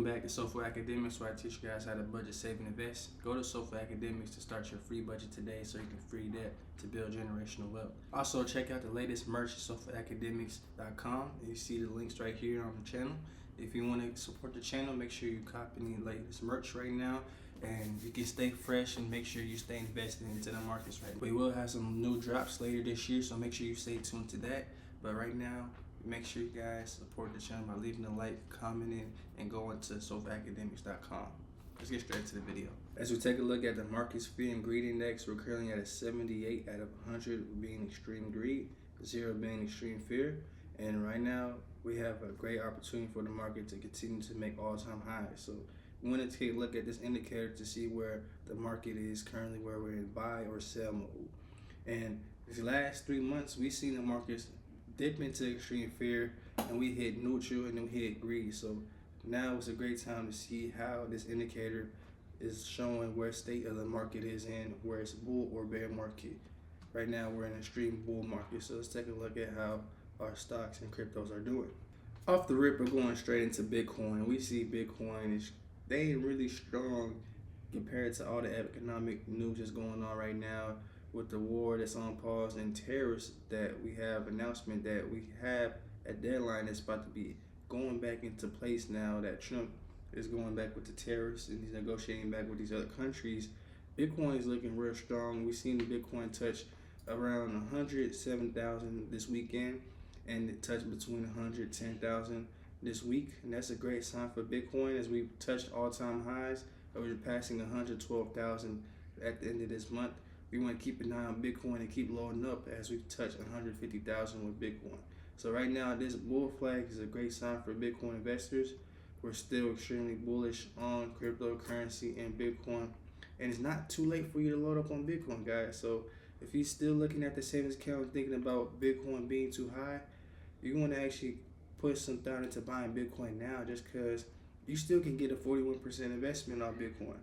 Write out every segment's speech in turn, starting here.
back to Soulful Academics, where I teach you guys how to budget, save, and invest. Go to Soulful Academics to start your free budget today so you can free that to build generational wealth. Also, check out the latest merch at soulfulacademics.com. You see the links right here on the channel. If you want to support the channel, make sure you copy the latest merch right now, and you can stay fresh and make sure you stay invested into the markets right now. We will have some new drops later this year, so make sure you stay tuned to that. But right now, make sure you guys support the channel by leaving a like, commenting, and going to soulfulacademics.com. Let's get straight to the video. As we take a look at the market's fear and greed index, we're currently at a 78 out of 100 being extreme greed, 0 being extreme fear. And right now, we have a great opportunity for the market to continue to make all-time highs. So we want to take a look at this indicator to see where the market is currently, where we're in buy or sell mode. And these last 3 months, we've seen the markets dip into extreme fear, and we hit neutral, and then we hit greed. So now it's a great time to see how this indicator is showing where state of the market is in, where it's bull or bear market. Right now we're in an extreme bull market. So let's take a look at how our stocks and cryptos are doing. Off the rip, we're going straight into Bitcoin. We see Bitcoin they ain't really strong compared to all the economic news that's going on right now, with the war that's on pause and tariffs that we have announcement that we have a deadline that's about to be going back into place now that Trump is going back with the tariffs and he's negotiating back with these other countries. Bitcoin is looking real strong. We've seen the Bitcoin touch around 107,000 this weekend, and it touched between 110,000 this week, and that's a great sign for Bitcoin as we've touched all-time highs. We're passing 112,000 at the end of this month. We want to keep an eye on Bitcoin and keep loading up as we touch 150,000 with Bitcoin. So right now, this bull flag is a great sign for Bitcoin investors. We're still extremely bullish on cryptocurrency and Bitcoin, and it's not too late for you to load up on Bitcoin, guys. So if you're still looking at the savings account and thinking about Bitcoin being too high, you want to actually put some thought into buying Bitcoin now, just because you still can get a 41% investment on Bitcoin.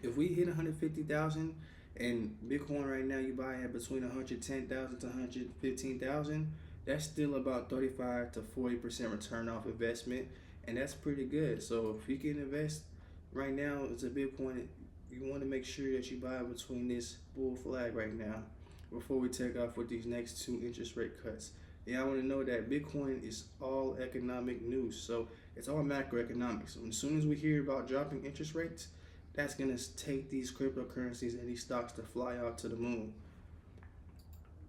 If we hit 150,000 and Bitcoin right now, you buy at between 110,000 to 115,000, that's still about 35 to 40% return off investment, and that's pretty good. So if you can invest right now into Bitcoin, you want to make sure that you buy between this bull flag right now before we take off with these next 2 interest rate cuts. Yeah, I want to know that Bitcoin is all economic news, so it's all macroeconomics. So as soon as we hear about dropping interest rates, that's going to take these cryptocurrencies and these stocks to fly out to the moon.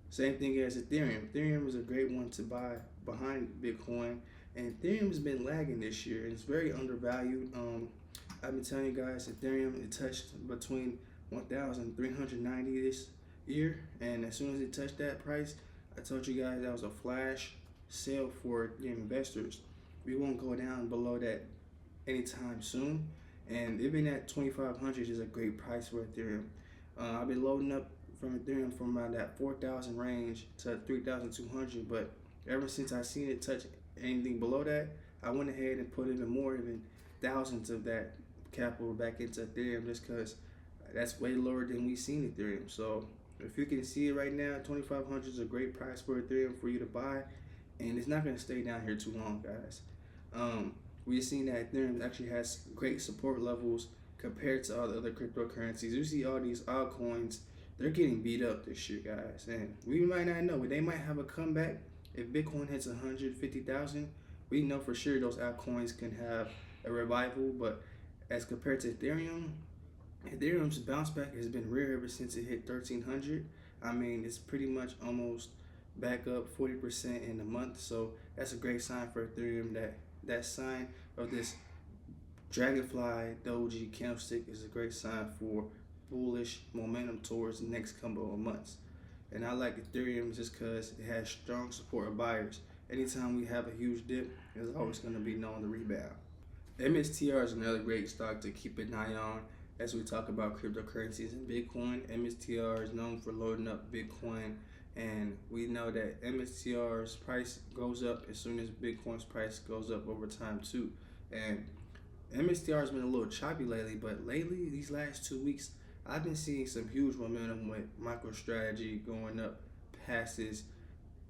Same thing as Ethereum. Ethereum is a great one to buy behind Bitcoin, and Ethereum has been lagging this year, and it's very undervalued. I've been telling you guys, Ethereum, it touched between 1,390 this year, and as soon as it touched that price, I told you guys that was a flash sale for investors. We won't go down below that anytime soon, and even at 2,500 is a great price for Ethereum. I've been loading up from Ethereum from around that 4,000 range to 3,200, but ever since I seen it touch anything below that, I went ahead and put even more, even thousands of that capital back into Ethereum, just because that's way lower than we've seen Ethereum. So if you can see it right now, 2,500 is a great price for Ethereum for you to buy, and it's not going to stay down here too long, guys. We've seen that Ethereum actually has great support levels compared to all the other cryptocurrencies. You see all these altcoins, they're getting beat up this year, guys, and we might not know, but they might have a comeback. If Bitcoin hits 150,000, we know for sure those altcoins can have a revival. But as compared to Ethereum, Ethereum's bounce back has been rare ever since it hit 1,300. I mean, it's pretty much almost back up 40% in a month. So that's a great sign for Ethereum. That sign of this dragonfly doji candlestick is a great sign for bullish momentum towards the next couple of months. And I like Ethereum just because it has strong support of buyers. Anytime we have a huge dip, there's always going to be known to rebound. MSTR is another great stock to keep an eye on as we talk about cryptocurrencies and Bitcoin. MSTR is known for loading up Bitcoin, and we know that MSTR's price goes up as soon as Bitcoin's price goes up over time too. And MSTR has been a little choppy lately, but lately, these last 2 weeks, I've been seeing some huge momentum with MicroStrategy going up past this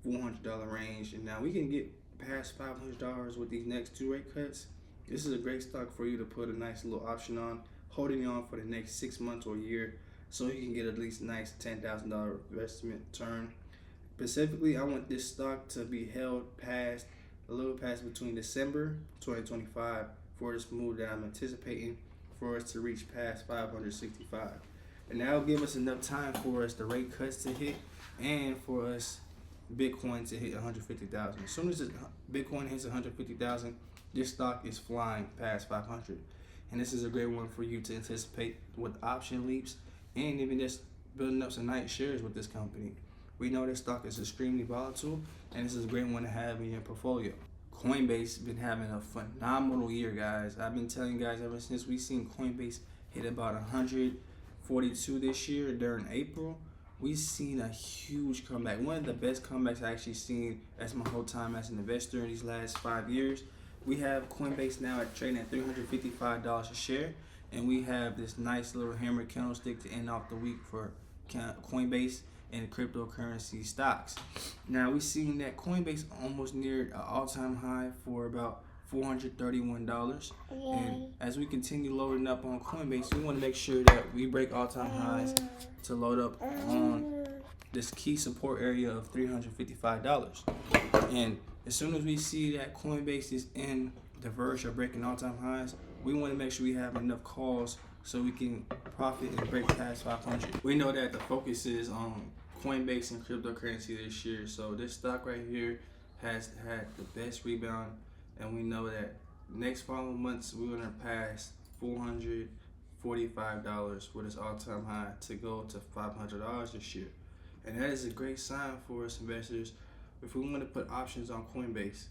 $400 range, and now we can get past $500 with these next 2 rate cuts. This is a great stock for you to put a nice little option on, holding on for the next 6 months or a year, so you can get at least nice $10,000 investment turn. Specifically, I want this stock to be held past a little past between December 2025 for this move that I'm anticipating for us to reach past 565. And that'll give us enough time for us the rate cuts to hit and for us Bitcoin to hit 150,000. As soon as Bitcoin hits 150,000, this stock is flying past 500. And this is a great one for you to anticipate with option leaps and even just building up some nice shares with this company. We know this stock is extremely volatile, and this is a great one to have in your portfolio. Coinbase been having a phenomenal year, guys. I've been telling you guys ever since we seen Coinbase hit about 142 this year during April. We've seen a huge comeback. One of the best comebacks I actually seen as my whole time as an investor in these last 5 years. We have Coinbase now trading at $355 a share, and we have this nice little hammer candlestick to end off the week for Coinbase and cryptocurrency stocks. Now we've seen that Coinbase almost neared an all-time high for about $431. And as we continue loading up on Coinbase, we want to make sure that we break all-time highs to load up on this key support area of $355. And as soon as we see that Coinbase is in the verge of breaking all-time highs, we want to make sure we have enough calls so we can profit and break past 500. We know that the focus is on Coinbase and cryptocurrency this year, so this stock right here has had the best rebound, and we know that next following months we're gonna pass $445 with its all-time high to go to $500 this year, and that is a great sign for us investors. If we want to put options on Coinbase,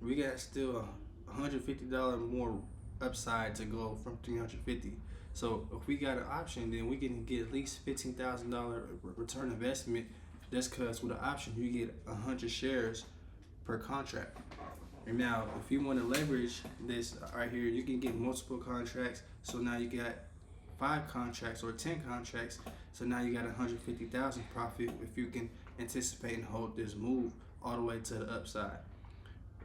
we got still $150 more upside to go from 350. So if we got an option, then we can get at least $15,000 return investment. That's because with an option you get 100 shares per contract. And now if you want to leverage this right here, you can get multiple contracts. So now you got 5 contracts or 10 contracts. So now you got 150,000 profit if you can anticipate and hold this move all the way to the upside.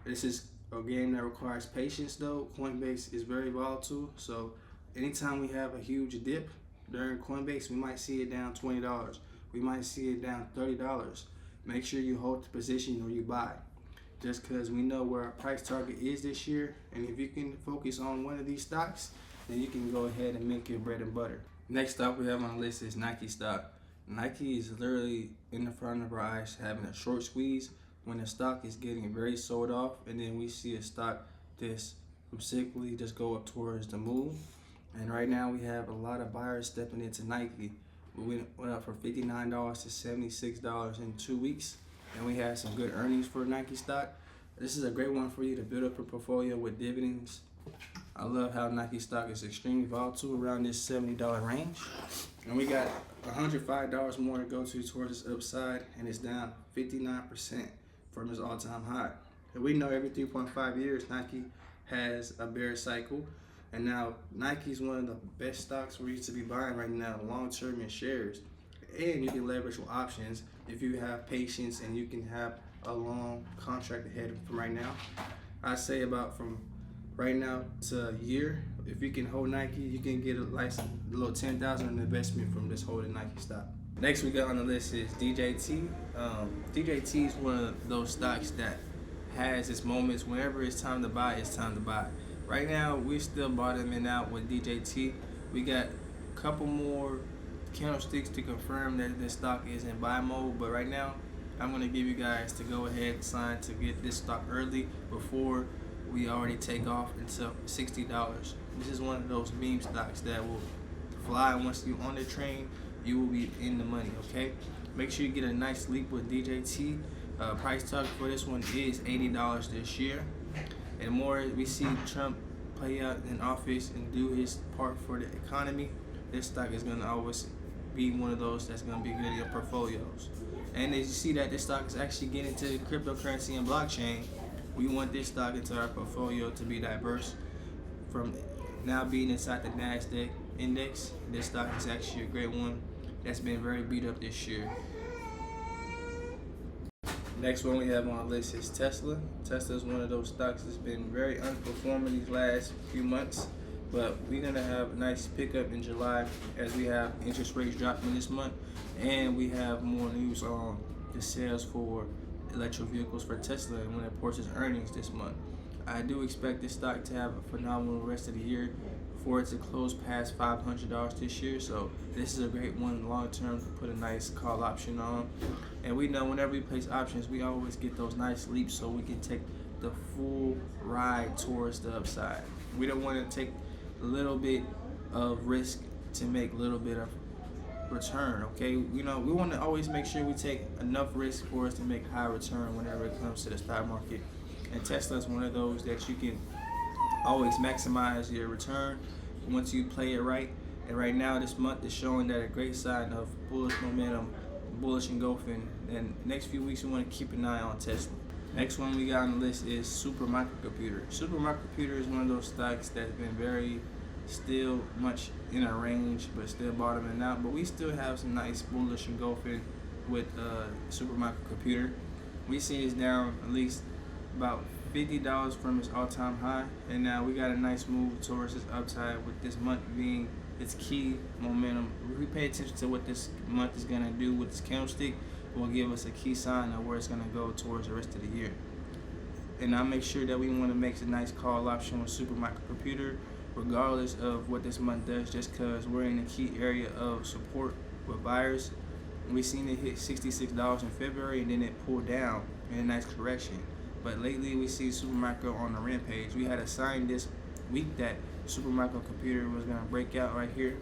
This is a game that requires patience though. Coinbase is very volatile, so anytime we have a huge dip during Coinbase, we might see it down $20. We might see it down $30. Make sure you hold the position or you buy. Just because we know where our price target is this year, and if you can focus on one of these stocks, then you can go ahead and make your bread and butter. Next stock we have on the list is Nike stock. Nike is literally in the front of our eyes having a short squeeze when the stock is getting very sold off, and then we see a stock that's simply just go up towards the moon. And right now we have a lot of buyers stepping into Nike. We went up from $59 to $76 in 2 weeks, and we had some good earnings for Nike stock. This is a great one for you to build up a portfolio with dividends. I love how Nike stock is extremely volatile around this $70 range. And we got $105 more to go to towards this upside, and it's down 59% from its all-time high. And we know every 3.5 years Nike has a bear cycle. And now Nike is one of the best stocks for you to be buying right now, long-term in shares. And you can leverage with options if you have patience and you can have a long contract ahead from right now. I say about from right now to a year. If you can hold Nike, you can get a little $10,000 in investment from this holding Nike stock. Next we got on the list is DJT. DJT is one of those stocks that has its moments. Whenever it's time to buy, it's time to buy. Right now, we're still bottoming out with DJT. We got a couple more candlesticks to confirm that this stock is in buy mode. But right now, I'm going to give you guys to go ahead and sign to get this stock early before we already take off until $60. This is one of those meme stocks that will fly. Once you're on the train, you will be in the money, okay? Make sure you get a nice leap with DJT. Price target for this one is $80 this year. And the more we see Trump play out in office and do his part for the economy, this stock is going to always be one of those that's going to be good in your portfolios. And as you see that this stock is actually getting into cryptocurrency and blockchain, we want this stock into our portfolio to be diverse. From now being inside the NASDAQ index, this stock is actually a great one that's been very beat up this year. Next one we have on our list is Tesla. Tesla is one of those stocks that's been very underperforming these last few months, but we're gonna have a nice pickup in July as we have interest rates dropping this month, and we have more news on the sales for electric vehicles for Tesla and when it reports its earnings this month. I do expect this stock to have a phenomenal rest of the year for it to close past $500 this year. So this is a great one long term to put a nice call option on. And we know whenever we place options, we always get those nice leaps so we can take the full ride towards the upside. We don't want to take a little bit of risk to make a little bit of return, okay? We want to always make sure we take enough risk for us to make high return whenever it comes to the stock market. And Tesla is one of those that you can always maximize your return once you play it right. And right now, this month is showing that a great sign of bullish momentum, bullish engulfing. And next few weeks, we want to keep an eye on Tesla. Next one we got on the list is Supermicrocomputer. Supermicrocomputer is one of those stocks that's been very still much in a range, but still bottoming out. But we still have some nice bullish engulfing with Supermicrocomputer. We see it's down at least about $50 from its all-time high, and now we got a nice move towards this upside with this month being its key momentum. If we pay attention to what this month is going to do with this candlestick, it will give us a key sign of where it's going to go towards the rest of the year. And I'll make sure that we want to make a nice call option with Supermicrocomputer regardless of what this month does, just because we're in a key area of support with buyers. We've seen it hit $66 in February and then it pulled down in a nice correction. But lately we see Supermicro on the rampage. We had a sign this week that Supermicrocomputer was going to break out right here,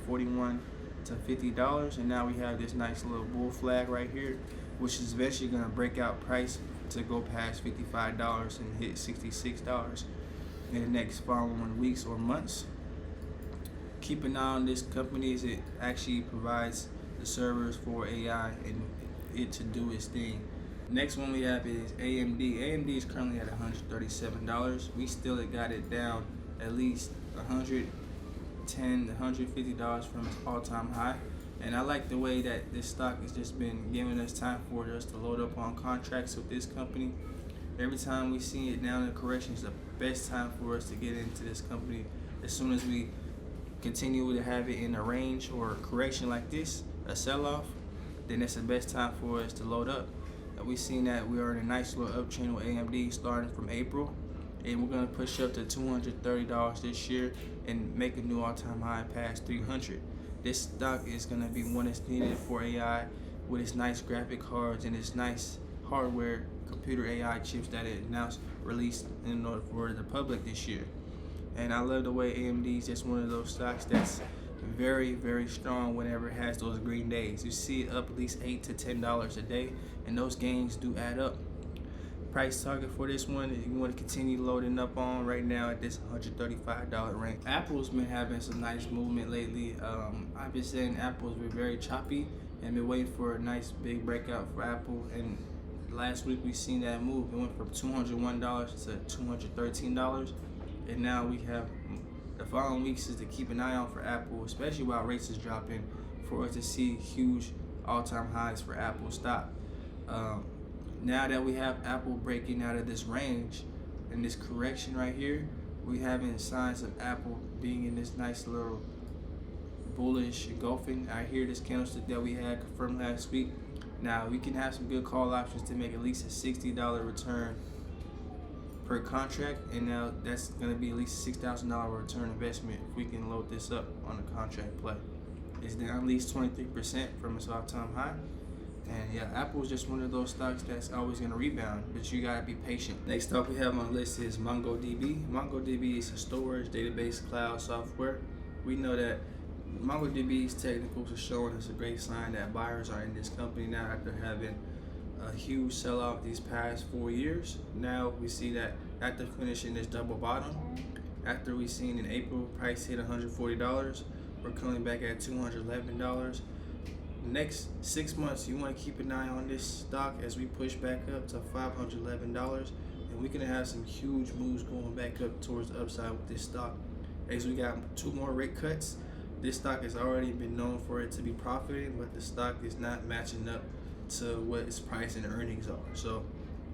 $41 to $50, and now we have this nice little bull flag right here, which is eventually going to break out price to go past $55 and hit $66 in the next following weeks or months. Keep an eye on this company as it actually provides the servers for AI and it to do its thing. Next one we have is AMD. AMD is currently at $137. We still got it down at least $110 to $150 from its all-time high. And I like the way that this stock has just been giving us time for us to load up on contracts with this company. Every time we see it down in correction is the best time for us to get into this company. As soon as we continue to have it in a range or a correction like this, a sell-off, then it's the best time for us to load up. We've seen that we are in a nice little uptrend with AMD starting from April, and we're going to push up to $230 this year and make a new all-time high past $300. This stock is going to be one that's needed for AI with its nice graphic cards and its nice hardware computer AI chips that it announced released in order for the public this year. And I love the way AMD is just one of those stocks that's very, very strong whenever it has those green days. You see it up at least $8 to $10 a day, and those gains do add up. Price target for this one, if you want to continue loading up on right now at this $135 range. Apple's been having some nice movement lately. I've been saying Apple's been very choppy and been waiting for a nice big breakout for Apple. And last week we seen that move. It went from $201 to $213, and now we have the following weeks is to keep an eye on for Apple, especially while rates is dropping, for us to see huge all-time highs for Apple stock. Now that we have Apple breaking out of this range and this correction right here, we having signs of Apple being in this nice little bullish engulfing. I hear this candlestick that we had confirmed last week. Now we can have some good call options to make at least a $60 return per contract, and now that's going to be at least a $6,000 return investment if we can load this up on the contract play. It's down at least 23% from its all-time high. And yeah, Apple is just one of those stocks that's always going to rebound, but you got to be patient. Next up we have on the list is MongoDB. MongoDB is a storage database cloud software. We know that MongoDB's technicals are showing us a great sign that buyers are in this company now after having a huge sell-off these past 4 years. Now we see that after finishing this double bottom, after we seen in April price hit $140, we're coming back at $211. Next 6 months, you want to keep an eye on this stock as we push back up to $511, and we can have some huge moves going back up towards the upside with this stock. As we got 2 more rate cuts, this stock has already been known for it to be profiting, but the stock is not matching up to what its price and earnings are. So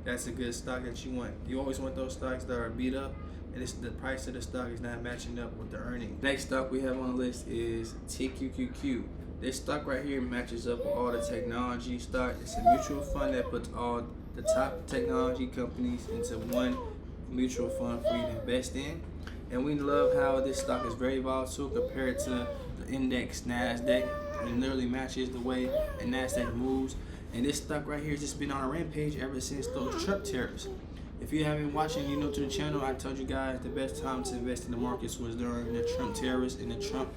that's a good stock that you want. You always want those stocks that are beat up and it's the price of the stock is not matching up with the earnings. Next stock we have on the list is TQQQ. This stock right here matches up with all the technology stock. It's a mutual fund that puts all the top technology companies into one mutual fund for you to invest in. And we love how this stock is very volatile compared to the index NASDAQ. It literally matches the way the NASDAQ moves. And this stock right here has just been on a rampage ever since those Trump tariffs. If you haven't watched and you're new to the channel, I told you guys the best time to invest in the markets was during the Trump tariffs and the Trump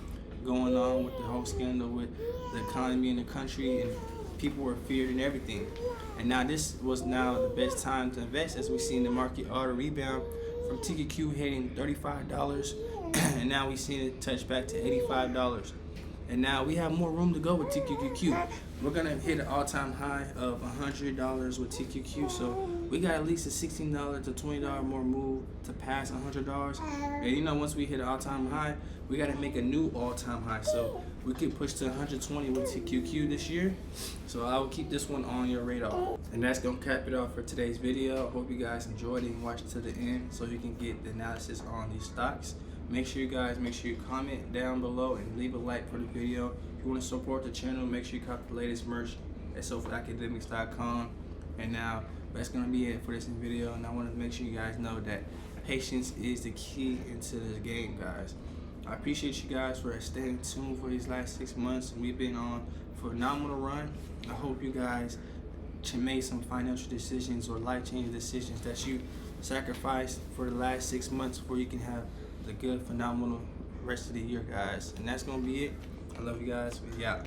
going on with the whole scandal with the economy in the country, and people were feared and everything. And now this was now the best time to invest, as we seen the market auto rebound from TQQ hitting $35, and now we seen it touch back to $85. And now we have more room to go with TQQQ. We're gonna hit an all-time high of $100 with TQQ, so we got at least a $16 to $20 more move to pass $100. And you know, once we hit an all-time high, we gotta make a new all-time high. So we could push to 120 with TQQ this year. So I will keep this one on your radar. And that's gonna cap it off for today's video. I hope you guys enjoyed it and watched it to the end so you can get the analysis on these stocks. Make sure you comment down below and leave a like for the video. If you want to support the channel, make sure you copy the latest merch at SoFaAcademics.com. And now that's gonna be it for this video. And I want to make sure you guys know that patience is the key into this game, guys. I appreciate you guys for staying tuned for these last 6 months. We've been on for a phenomenal run. I hope you guys made some financial decisions or life-changing decisions that you sacrificed for the last 6 months before you can have the good, phenomenal rest of the year, guys. And that's gonna be it. I love you guys. We out.